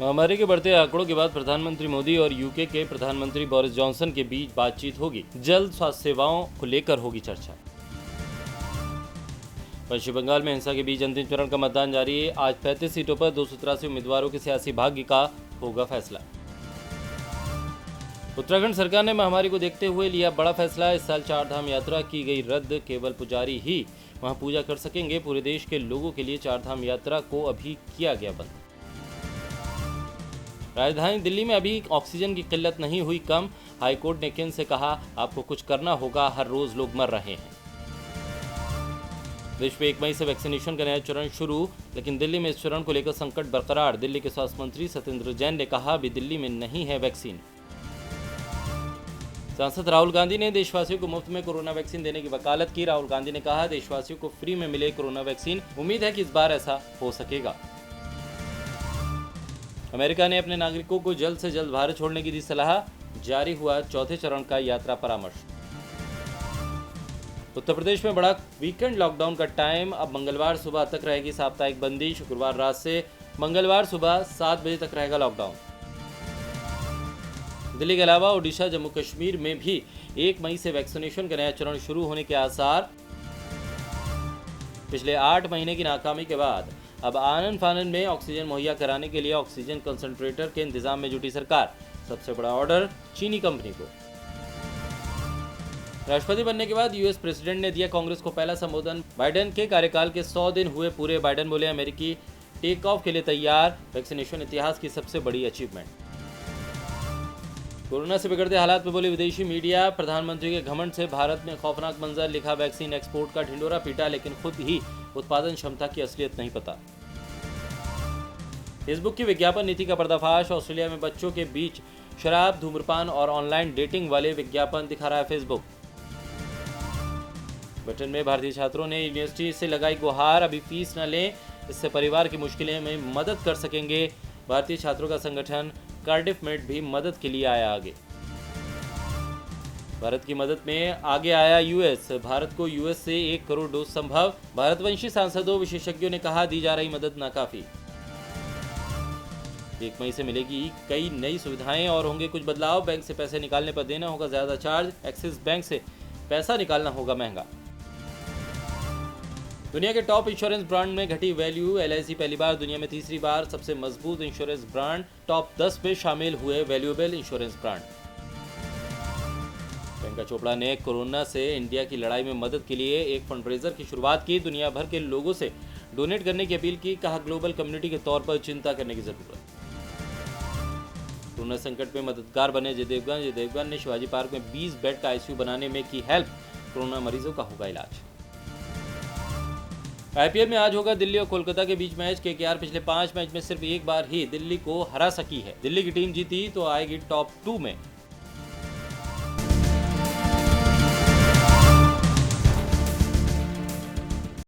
महामारी के बढ़ते आंकड़ों के बाद प्रधानमंत्री मोदी और यूके के प्रधानमंत्री बोरिस जॉनसन के बीच बातचीत होगी। जल्द स्वास्थ्य सेवाओं को लेकर होगी चर्चा। पश्चिम बंगाल में हिंसा के बीच अंतिम चरण का मतदान जारी है। आज 35 सीटों पर 283 उम्मीदवारों के सियासी भाग्य का होगा फैसला। उत्तराखंड सरकार ने महामारी को देखते हुए लिया बड़ा फैसला। इस साल 4 धाम यात्रा की गई रद्द। केवल पुजारी ही वहां पूजा कर सकेंगे। पूरे देश के लोगों के लिए 4 धाम यात्रा को अभी किया गया बंद। राजधानी दिल्ली में अभी ऑक्सीजन की किल्लत नहीं हुई कम। हाईकोर्ट ने केंद्र से कहा, आपको कुछ करना होगा, हर रोज लोग मर रहे हैं। देश में 1 मई से वैक्सीनेशन का नया चरण शुरू, लेकिन दिल्ली में इस चरण को लेकर संकट बरकरार। दिल्ली के स्वास्थ्य मंत्री सत्येंद्र जैन ने कहा, अभी दिल्ली में नहीं है वैक्सीन। सांसद राहुल गांधी ने देशवासियों को मुफ्त में कोरोना वैक्सीन देने की वकालत की। राहुल गांधी ने कहा, देशवासियों को फ्री में मिले कोरोना वैक्सीन। उम्मीद है कि इस बार ऐसा हो सकेगा। अमेरिका ने अपने नागरिकों को जल्द से जल्द भारत छोड़ने की दी सलाह। जारी हुआ 4थे चरण का यात्रा परामर्श। उत्तर प्रदेश में बढ़ा वीकेंड लॉकडाउन का टाइम। अब मंगलवार सुबह तक रहेगी साप्ताहिक बंदी। शुक्रवार रात से मंगलवार सुबह 7 बजे तक रहेगा लॉकडाउन। दिल्ली के अलावा ओडिशा, जम्मू कश्मीर में भी 1 मई से वैक्सीनेशन का नया चरण शुरू होने के आसार। पिछले 8 महीने की नाकामी के बाद अब आनन फानन में ऑक्सीजन मुहैया कराने के लिए ऑक्सीजन कंसंट्रेटर के इंतजाम में जुटी सरकार। सबसे बड़ा ऑर्डर चीनी कंपनी को। राष्ट्रपति बनने के बाद यूएस प्रेसिडेंट ने दिया कांग्रेस को पहला संबोधन। बाइडेन के कार्यकाल के 100 दिन हुए पूरे। बाइडेन बोले, अमेरिकी टेक ऑफ के लिए तैयार। वैक्सीनेशन इतिहास की सबसे बड़ी अचीवमेंट। कोरोना से बिगड़ते हालात में बोले विदेशी मीडिया। प्रधानमंत्री के घमंड से भारत में खौफनाक मंजर। लिखा, वैक्सीन एक्सपोर्ट का ढिंडोरा पीटा, लेकिन खुद ही उत्पादन क्षमता की असलियत नहीं पता। फेसबुक की विज्ञापन नीति का पर्दाफाश। ऑस्ट्रेलिया में बच्चों के बीच शराब, धूम्रपान और ऑनलाइन डेटिंग वाले विज्ञापन दिखा रहा है फेसबुक। ब्रिटेन में भारतीय छात्रों ने यूनिवर्सिटी से लगाई गुहार, अभी फीस न लें, इससे परिवार की मुश्किलें में मदद कर सकेंगे। भारतीय छात्रों का संगठन कार्डिफ मेट भी मदद के लिए आया आगे। भारत की मदद में आगे आया यूएस। भारत को यूएस से 1 करोड़ डोज संभव। भारतवंशी सांसदों, विशेषज्ञों ने कहा, दी जा रही मदद नाकाफी। 1 मई से मिलेगी कई नई सुविधाएं और होंगे कुछ बदलाव। बैंक से पैसे निकालने पर देना होगा ज्यादा चार्ज। एक्सिस बैंक से पैसा निकालना होगा महंगा। दुनिया के टॉप इंश्योरेंस ब्रांड में घटी वैल्यू। एलआईसी पहली बार दुनिया में तीसरी बार सबसे मजबूत इंश्योरेंस ब्रांड टॉप 10 में शामिल हुए valuable insurance brand. Priyanka Chopra ने कोरोना से इंडिया की लड़ाई में मदद के लिए एक फंडरेजर की शुरुआत की। दुनिया भर के लोगों से डोनेट करने की अपील की। कहा, ग्लोबल कम्युनिटी के तौर पर चिंता करने की जरूरत। कोरोना संकट में मददगार बने अजय देवगन। अजय देवगन ने शिवाजी पार्क में 20 बेड का आईसीयू बनाने में की हेल्प। कोरोना मरीजों का होगा इलाज। आईपीएल में आज होगा दिल्ली और कोलकाता के बीच मैच। केकेआर पिछले 5 मैच में सिर्फ एक बार ही दिल्ली को हरा सकी है। दिल्ली की टीम जीती तो आएगी टॉप 2 में।